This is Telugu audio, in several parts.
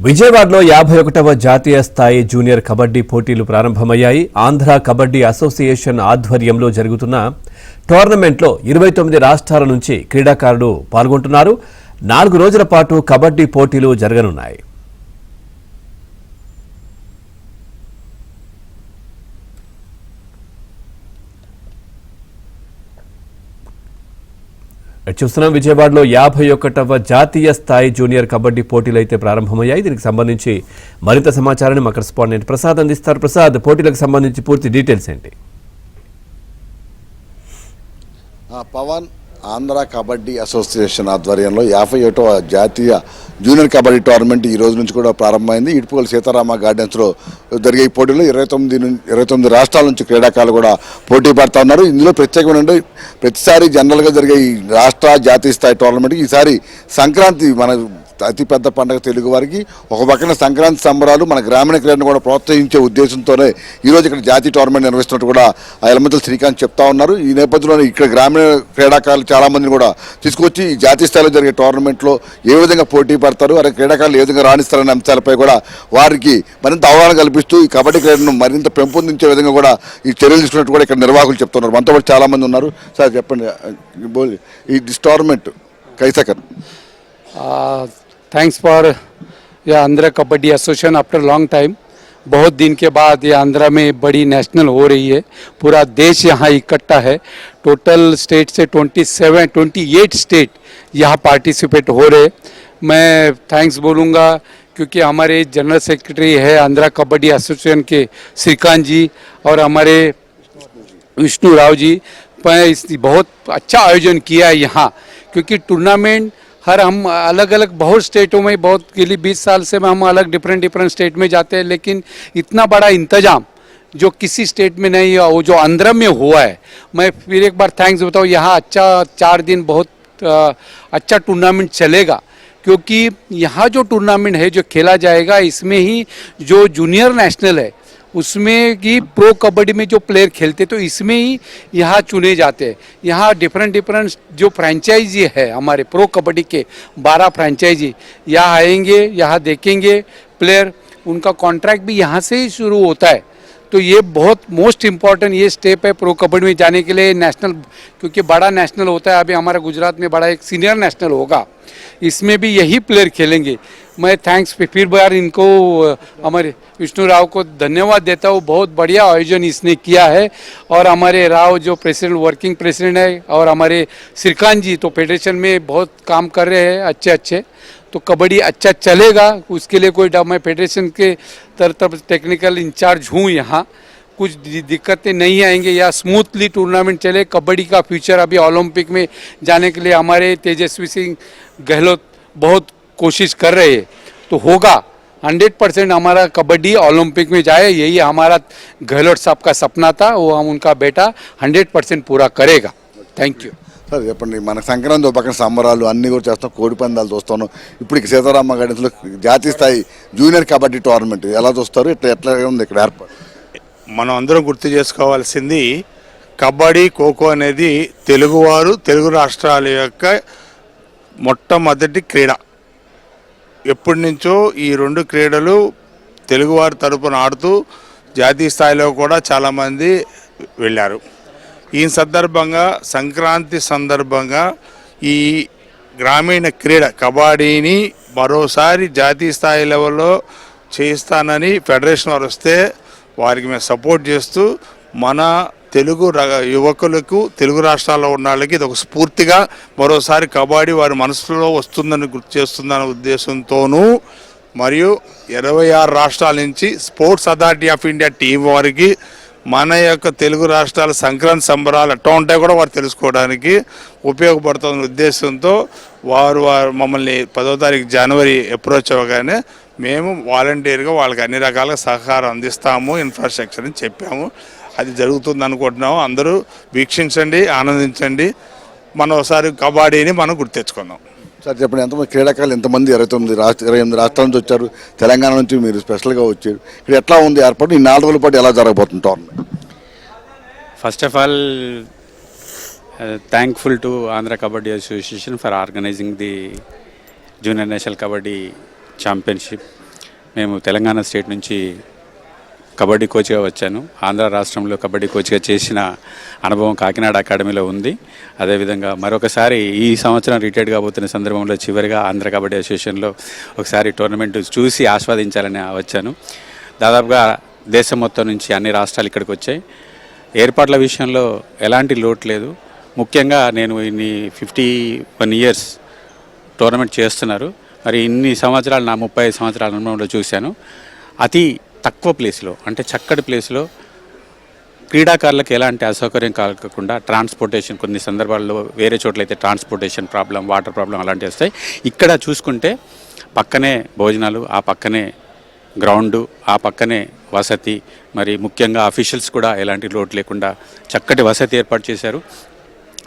విజయవాడలో 51వ జాతీయ స్థాయి జూనియర్ కబడ్డీ పోటీలు ప్రారంభమయ్యాయి. ఆంధ్ర కబడ్డీ అసోసియేషన్ ఆధ్వర్యంలో జరుగుతున్న టోర్నమెంట్లో 29 రాష్ట్రాల నుంచి క్రీడాకారులు పాల్గొంటున్నారు. 4 రోజుల పాటు కబడ్డీ పోటీలు జరగనున్నాయి. చూస్తున్నాం విజయవాడలో 51వ జాతీయ స్థాయి జూనియర్ కబడ్డీ పోటీలు అయితే ప్రారంభమయ్యాయి. దీనికి సంబంధించి మరింత సమాచారాన్ని మా కరెస్పాండెంట్ ప్రసాద్ అందిస్తారు. ప్రసాద్, పోటీలకు సంబంధించి పూర్తి డీటెయిల్స్ ఏంటి? పవన్, ఆంధ్ర కబడ్డీ అసోసియేషన్ ఆధ్వర్యంలో 51వ జాతీయ జూనియర్ కబడ్డీ టోర్నమెంట్ ఈ రోజు నుంచి కూడా ప్రారంభమైంది. ఇటుపల్లి సీతారామ గార్డెన్స్లో జరిగే ఈ పోటీలో 29 రాష్ట్రాల నుంచి క్రీడాకారులు కూడా పోటీ పడుతూ ఉన్నారు. ఇందులో ప్రత్యేకమైన ప్రతిసారి జనరల్గా జరిగే ఈ రాష్ట్ర జాతీయ స్థాయి టోర్నమెంట్కి ఈసారి సంక్రాంతి మన అతిపెద్ద పండుగ తెలుగు వారికి. ఒక పక్కన సంక్రాంతి సంబరాలు మన గ్రామీణ క్రీడను కూడా ప్రోత్సహించే ఉద్దేశంతోనే ఈరోజు ఇక్కడ జాతీయ టోర్నమెంట్ నిర్వహిస్తున్నట్టు కూడా ఎలమంతుల శ్రీకాంత్ చెప్తా ఉన్నారు. ఈ నేపథ్యంలో ఇక్కడ గ్రామీణ క్రీడాకారులు చాలామందిని కూడా తీసుకొచ్చి ఈ జాతీయ స్థాయిలో జరిగే టోర్నమెంట్లో ఏ విధంగా పోటీ పడతారు, అదే క్రీడాకారులు ఏ విధంగా రాణిస్తారనే అంశాలపై కూడా వారికి మరింత అవగాహన కల్పిస్తూ ఈ కబడ్డీ క్రీడను మరింత పెంపొందించే విధంగా కూడా ఈ చర్యలు తీసుకున్నట్టు కూడా ఇక్కడ నిర్వాహకులు చెప్తున్నారు. మనతో పాటు చాలామంది ఉన్నారు. సార్ చెప్పండి, ఈ టోర్నమెంట్ కైసకర్. थैंक्स फॉर ये Andhra kabaddi association after long time. बहुत दिन के बाद ये आंध्रा में बड़ी नेशनल हो रही है. पूरा देश यहाँ इकट्ठा है. टोटल स्टेट से 28 स्टेट यहाँ पार्टिसिपेट हो रहे. मैं थैंक्स बोलूँगा क्योंकि हमारे जनरल सेक्रेटरी है आंध्रा कबड्डी एसोसिएशन के श्रीकांत जी और हमारे विष्णु राव जी बहुत अच्छा आयोजन किया है यहाँ. क्योंकि टूर्नामेंट हर हम अलग अलग बहुत स्टेटों में बहुत 20 साल से हम अलग डिफरेंट स्टेट में जाते हैं, लेकिन इतना बड़ा इंतजाम जो किसी स्टेट में नहीं हुआ वो जो आंध्र में हुआ है. मैं फिर एक बार थैंक्स बताऊँ. यहाँ अच्छा 4 दिन बहुत अच्छा टूर्नामेंट चलेगा. क्योंकि यहाँ जो टूर्नामेंट है जो खेला जाएगा इसमें ही जो जूनियर नेशनल है उसमें कि प्रो कबड्डी में जो प्लेयर खेलते तो इसमें ही यहाँ चुने जाते हैं. यहाँ डिफरेंट जो फ्रेंचाइजी है हमारे प्रो कबड्डी के 12 फ्रेंचाइजी यहाँ आएंगे, यहाँ देखेंगे प्लेयर. उनका कॉन्ट्रैक्ट भी यहाँ से ही शुरू होता है. तो ये बहुत मोस्ट इम्पॉर्टेंट ये स्टेप है प्रो कबड्डी में जाने के लिए. नेशनल क्योंकि बड़ा नेशनल होता है, अभी हमारा गुजरात में बड़ा एक सीनियर नेशनल होगा, इसमें भी यही प्लेयर खेलेंगे. मैं थैंक्स फिर बार इनको हमारे विष्णु राव को धन्यवाद देता हूँ. बहुत बढ़िया आयोजन इसने किया है. और हमारे राव जो प्रेसिडेंट वर्किंग प्रेसिडेंट है और हमारे श्रीकांत जी तो फेडरेशन में बहुत काम कर रहे हैं अच्छे. तो कबड्डी अच्छा चलेगा उसके लिए कोई मैं फेडरेशन के तरफ टेक्निकल इंचार्ज हूँ. यहाँ कुछ दिक्कतें नहीं आएंगे. या स्मूथली टूर्नामेंट चले. कबड्डी का फ्यूचर अभी ओलंपिक में जाने के लिए हमारे तेजस्वी सिंह गहलोत बहुत कोशिश कर रहे हैं. तो होगा 100% हमारा कबड्डी ओलंपिक में जाए. यही हमारा गहलोत साहब का सपना था. वो हम उनका बेटा 100% पूरा करेगा. Thank you. సార్ చెప్పండి, మన సంక్రాంతి ఒక పక్కన సంబరాలు అన్నీ కూడా చేస్తాం, కోడి పందాలు చూస్తాను. ఇప్పుడు సీతారామ గార్డెన్స్లో జాతీయ స్థాయి జూనియర్ కబడ్డీ టోర్నమెంట్ ఎలా చూస్తారు, ఎట్లా ఉంది ఇక్కడ ఏర్పాటు? మనం అందరం గుర్తు చేసుకోవాల్సింది కబడ్డీ, ఖోఖో అనేది తెలుగువారు తెలుగు రాష్ట్రాల యొక్క మొట్టమొదటి క్రీడ. ఎప్పటి నుంచో ఈ 2 క్రీడలు తెలుగువారి తరపున ఆడుతూ జాతీయ స్థాయిలో కూడా చాలామంది వెళ్ళారు. ఈ సందర్భంగా సంక్రాంతి సందర్భంగా ఈ గ్రామీణ క్రీడ కబడ్డీని మరోసారి జాతీయ స్థాయి లెవెల్లో చేస్తానని ఫెడరేషన్ వారు వస్తే వారికి మేము సపోర్ట్ చేస్తూ మన తెలుగు యువకులకు తెలుగు రాష్ట్రాల్లో ఉన్న వాళ్ళకి ఇది ఒక స్ఫూర్తిగా మరోసారి కబడ్డీ వారి మనసులో వస్తుందని గుర్తు చేస్తుందనే ఉద్దేశంతోనూ మరియు 26 రాష్ట్రాల నుంచి sports authority of India team వారికి మన యొక్క తెలుగు రాష్ట్రాల సంక్రాంతి సంబరాలు ఎట్లా ఉంటాయో కూడా వారు తెలుసుకోవడానికి ఉపయోగపడుతున్న ఉద్దేశంతో వారు మమ్మల్ని 10వ తారీఖు జనవరి అప్రోచ్ అవ్వగానే మేము వాలంటీర్గా వాళ్ళకి అన్ని రకాల సహకారం అందిస్తాము, ఇన్ఫ్రాస్ట్రక్చర్ అని చెప్పాము. అది జరుగుతుంది అనుకుంటున్నాము. అందరూ వీక్షించండి, ఆనందించండి. మనం ఒకసారి కబడ్డీని మనం గుర్తెచ్చుకుందాం. సార్ చెప్పండి, ఎంతమంది క్రీడాకారులు ఎంతమంది 28 రాష్ట్రాల నుంచి వచ్చారు, తెలంగాణ నుంచి మీరు స్పెషల్గా వచ్చారు, ఇక్కడ ఎట్లా ఉంది ఏర్పాటు, ఈ 4 రోజుల పాటు ఎలా జరగబోతుంది tournament? First of all thankful to Andhra Kabaddi Association for organizing the junior national kabaddi championship. మేము తెలంగాణ స్టేట్ నుంచి కబడ్డీ కోచ్గా వచ్చాను. ఆంధ్ర రాష్ట్రంలో కబడ్డీ కోచ్గా చేసిన అనుభవం కాకినాడ అకాడమీలో ఉంది. అదేవిధంగా మరొకసారి ఈ సంవత్సరం రిటైర్డ్ కాబోతున్న సందర్భంలో చివరిగా ఆంధ్ర కబడ్డీ అసోసియేషన్లో ఒకసారి టోర్నమెంట్ చూసి ఆస్వాదించాలని వచ్చాను. దాదాపుగా దేశం మొత్తం నుంచి అన్ని రాష్ట్రాలు ఇక్కడికి వచ్చాయి. ఏర్పాట్ల విషయంలో ఎలాంటి లోటు లేదు. ముఖ్యంగా నేను ఇన్ని 51 ఇయర్స్ టోర్నమెంట్ చేస్తున్నారు. మరి ఇన్ని సంవత్సరాలు నా 35 సంవత్సరాల అనుభవంలో చూశాను. అతి తక్కువ ప్లేస్లో అంటే చక్కటి ప్లేస్లో క్రీడాకారులకు ఎలాంటి అసౌకర్యం కలగకుండా ట్రాన్స్పోర్టేషన్ కొన్ని సందర్భాల్లో వేరే చోట్లయితే ట్రాన్స్పోర్టేషన్ ప్రాబ్లం, వాటర్ ప్రాబ్లం అలాంటివి వస్తాయి. ఇక్కడ చూసుకుంటే పక్కనే భోజనాలు, ఆ పక్కనే గ్రౌండు, ఆ పక్కనే వసతి, మరి ముఖ్యంగా అఫీషియల్స్ కూడా ఎలాంటి లోటు లేకుండా చక్కటి వసతి ఏర్పాటు చేశారు.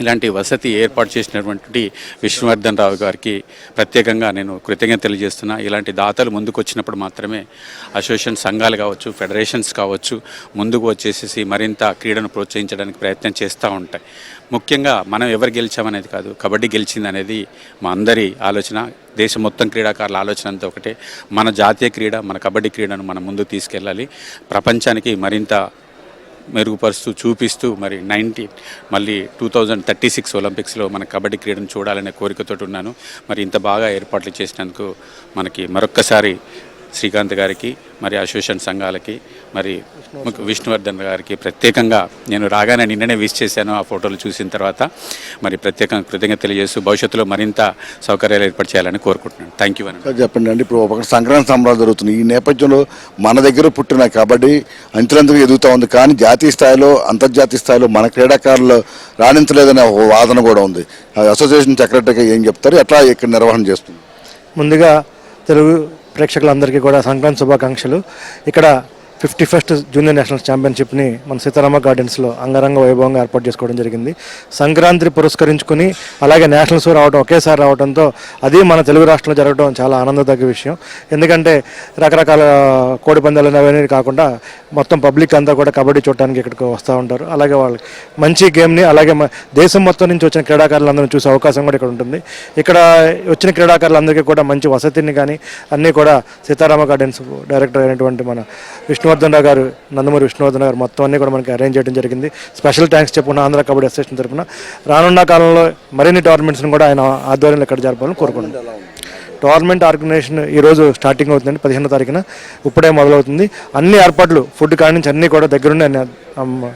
ఇలాంటి వసతి ఏర్పాటు చేసినటువంటి విష్ణువర్ధన్ రావు గారికి ప్రత్యేకంగా నేను కృతజ్ఞత తెలియజేస్తున్నా. ఇలాంటి దాతలు ముందుకు వచ్చినప్పుడు మాత్రమే అసోసియేషన్ సంఘాలు కావచ్చు, ఫెడరేషన్స్ కావచ్చు ముందుకు వచ్చేసేసి మరింత క్రీడను ప్రోత్సహించడానికి ప్రయత్నం చేస్తూ ఉంటాయి. ముఖ్యంగా మనం ఎవరు గెలిచామనేది కాదు, కబడ్డీ గెలిచింది అనేది మా అందరి ఆలోచన. దేశం మొత్తం క్రీడాకారుల ఆలోచన అంతా ఒకటే, మన జాతీయ క్రీడ, మన కబడ్డీ క్రీడను మనం ముందుకు తీసుకెళ్ళాలి, ప్రపంచానికి మరింత మెరుగుపరుస్తూ చూపిస్తూ మరి 2036 ఒలింపిక్స్లో మన కబడ్డీ క్రీడను చూడాలనే కోరికతో ఉన్నాను. మరి ఇంత బాగా ఏర్పాట్లు చేసినందుకు మనకి మరొక్కసారి శ్రీకాంత్ గారికి, మరి అసోసియేషన్ సంఘాలకి, మరి విష్ణువర్ధన్ గారికి ప్రత్యేకంగా నేను రాగానే నిన్ననే విష్ చేశాను ఆ ఫోటోలు చూసిన తర్వాత. మరి ప్రత్యేకంగా కృతజ్ఞత తెలియజేస్తూ భవిష్యత్తులో మరింత సౌకర్యాలు ఏర్పాటు చేయాలని కోరుకుంటున్నాను. థ్యాంక్ యూ అని చెప్పండి అండి. ఇప్పుడు ఒక సంక్రాంతి సంబరాలు జరుగుతున్నాయి. ఈ నేపథ్యంలో మన దగ్గర పుట్టిన కబడ్డీ అంచెలంతగా ఎదుగుతూ ఉంది, కానీ జాతీయ స్థాయిలో, అంతర్జాతీయ స్థాయిలో మన క్రీడాకారులు రాణించలేదనే వాదన కూడా ఉంది. అసోసియేషన్ సెక్రటరీగా ఏం చెప్తారు, ఎట్లా ఇక్కడ నిర్వహణ చేస్తుంది? ముందుగా తెలుగు ప్రేక్షకులందరికీ కూడా సంక్రాంతి శుభాకాంక్షలు. ఇక్కడ 51st జూనియర్ నేషనల్ ఛాంపియన్షిప్ని మన సీతారామ గార్డెన్స్లో అంగరంగ వైభవంగా ఏర్పాటు చేసుకోవడం జరిగింది. సంక్రాంతిని పురస్కరించుకుని అలాగే నేషనల్స్ రావడం ఒకేసారి రావడంతో అది మన తెలుగు రాష్ట్రంలో జరగడం చాలా ఆనందదగ్గ విషయం. ఎందుకంటే రకరకాల కోడి పందాలు అవన్నీ కాకుండా మొత్తం పబ్లిక్ అంతా కూడా కబడ్డీ చూడటానికి ఇక్కడికి వస్తూ ఉంటారు. అలాగే వాళ్ళకి మంచి గేమ్ని, అలాగే దేశం మొత్తం నుంచి వచ్చిన క్రీడాకారులందరినీ చూసే అవకాశం కూడా ఇక్కడ ఉంటుంది. ఇక్కడ వచ్చిన క్రీడాకారులందరికీ కూడా మంచి వసతిని కానీ అన్నీ కూడా సీతారామ గార్డెన్స్ డైరెక్టర్ అయినటువంటి మన విష్ణువర్ధన్ రావు గారు, నందమూరి విష్ణువర్ధన్ గారు మొత్తం అన్నీ కూడా మనకి అరేంజ్ చేయడం జరిగింది. స్పెషల్ థ్యాంక్స్ చెప్పుకున్న ఆంధ్ర కబడ్డీ అసోసియేషన్ తరఫున రానున్న కాలంలో మరిన్ని టోర్నమెంట్స్ని కూడా ఆయన ఆధ్వర్యంలో ఇక్కడ జరపాలని కోరుకుంటున్నాను. టోర్నమెంట్ ఆర్గనైజేషన్ ఈరోజు స్టార్టింగ్ అవుతుందండి, 15వ తారీఖున ఇప్పుడే మొదలవుతుంది. అన్ని ఏర్పాట్లు ఫుడ్ కాడి నుంచి అన్నీ కూడా దగ్గరుండి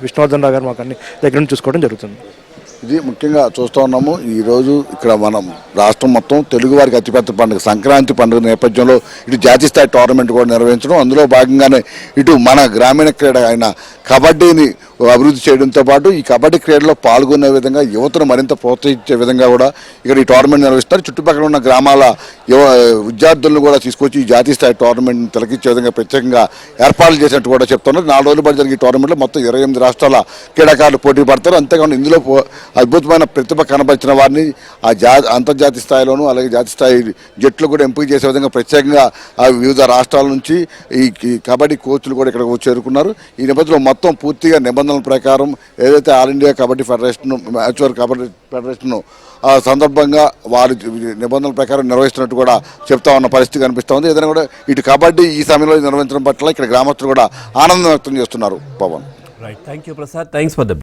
విష్ణువర్ధన్ రావు గారు మాకు అన్ని దగ్గరుండి చూసుకోవడం జరుగుతుంది. ఇది ముఖ్యంగా చూస్తూ ఉన్నాము. ఈరోజు ఇక్కడ మనం రాష్ట్రం మొత్తం తెలుగు వారికి అతిపెద్ద పండుగ సంక్రాంతి పండుగ నేపథ్యంలో ఇటు జాతీయ స్థాయి టోర్నమెంట్ కూడా నిర్వహించడం, అందులో భాగంగానే ఇటు మన గ్రామీణ క్రీడ అయిన కబడ్డీని అభివృద్ధి చేయడంతో పాటు ఈ కబడ్డీ క్రీడలో పాల్గొనే విధంగా యువతను మరింత ప్రోత్సహించే విధంగా కూడా ఇక్కడ ఈ టోర్నమెంట్ నిర్వహిస్తారు. చుట్టుపక్కల ఉన్న గ్రామాల విద్యార్థులను కూడా తీసుకొచ్చి ఈ జాతీయ స్థాయి టోర్నమెంట్ తిలకించే విధంగా ప్రత్యేకంగా ఏర్పాట్లు చేసినట్టు కూడా చెప్తున్నారు. 4 రోజుల పాటు జరిగే ఈ టోర్నమెంట్లో మొత్తం 28 రాష్ట్రాల క్రీడాకారులు పోటీ పడతారు. అంతేకాకుండా ఇందులో అద్భుతమైన ప్రతిభ కనబరిచిన వారిని అంతర్జాతీయ స్థాయిలోనూ అలాగే జాతీయ స్థాయి జట్లు కూడా ఎంపిక చేసే విధంగా ప్రత్యేకంగా వివిధ రాష్ట్రాల నుంచి ఈ కబడ్డీ కోచ్లు కూడా ఇక్కడ చేరుకున్నారు. ఈ నేపథ్యంలో మొత్తం పూర్తిగా నిబంధనల ప్రకారం ఏదైతే ఆల్ ఇండియా కబడ్డీ ఫెడరేషన్, మ్యాచ్వర్ కబడ్డీ ఫెడరేషన్ సందర్భంగా వారి నిబంధనల ప్రకారం నిర్వహిస్తున్నట్టు కూడా చెప్తా ఉన్న పరిస్థితి కనిపిస్తూ ఉంది. ఏదైనా కూడా ఇటు కబడ్డీ ఈ సమయంలో నిర్వహించడం పట్ల ఇక్కడ గ్రామస్తులు కూడా ఆనందం వ్యక్తం చేస్తున్నారు. Pavan, right, thank you Prasad, thanks for the